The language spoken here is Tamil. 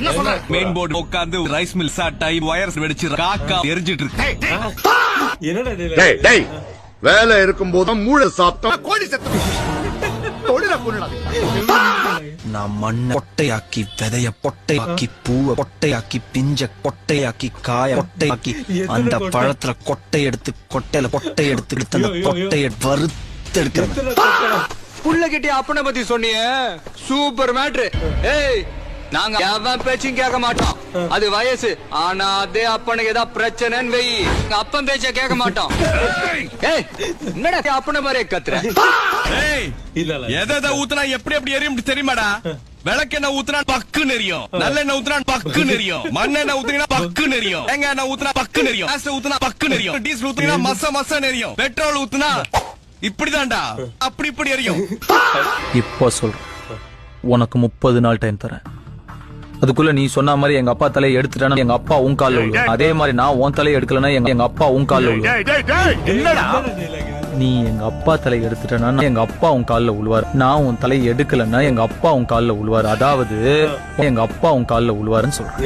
என்ன சொல்ற? மெயின் போர்டு உட்கார்ந்து ரைஸ் மில் சாட்டாய் வயர்ஸ் வெடிச்சு காக்கா எரிஞ்சிட்டு இருக்கு. என்னடா டேய் டேய் வேலை இருக்கும்போது மூளை சாப்பிட்டா கோழி செத்து தொழில கொள்ளாத. நான் மண்ணை பொட்டையாக்கி விதைய பொட்டையாக்கி பூவை பொட்டையாக்கி பிஞ்ச பொட்டையாக்கி காய பொட்டையாக்கி அந்த பழத்துல கொட்டை எடுத்து கொட்டையில பொட்டை எடுத்து அந்த கொட்டைய வறுத்து எடுக்கிறேன். புள்ள கிட்டே அப்பனை பத்தி சொன்னிய சூப்பர் மேட்ரு. ஏய் நாங்க எவன் பேச்சும் கேட்க மாட்டோம். அது வயசு. ஆனா அதே அப்பனுக்கு ஏதாவது பிரச்சனைன்னு வை, அப்பன் பேச்ச கேட்க மாட்டோம். ஏய் என்னடா அப்பனை மாதிரியே கத்துற? ஏய் எதை ஊத்துனா எப்படி எப்படி எரியும் தெரியுமாடா? விளக்கெண்ணெய் ஊத்துனா பக்குன்னு எரியும், நல்லெண்ணெய் ஊத்துனா பக்குன்னு எரியும், மண்ணெண்ணெய் ஊத்துனா பக்குன்னு எரியும், தேங்காய் எண்ணெய் ஊத்துனா பக்குன்னு எரியும், கேஸ் ஊத்துனா பக்குன்னு எரியும், டீசல் ஊத்துனா மச எரியும், பெட்ரோல் ஊத்துனா இப்படிதான்டா அப்படி இப்படி எரியும். இப்போ சொல்றேன், உனக்கு 30 நாள் டைம் தரேன். அதுக்குள்ள நீ சொன்ன மாதிரி எங்க அப்பா தலையை எடுத்துட்டானா எங்க அப்பா உன் கால்ல விழுவார். அதே மாதிரி நான் உன் தலையை எடுக்கலன்னா எங்க அப்பா உன் கால்ல விழுவார். நீ எங்க அப்பா தலையை எடுத்துட்டனா எங்க அப்பா உன் கால்ல விழுவார். நான் உன் தலையை எடுக்கலன்னா எங்க அப்பா உன் கால்ல விழுவார். அதாவது எங்க அப்பா உன் கால்ல விழுவாருன்னு சொல்றேன்.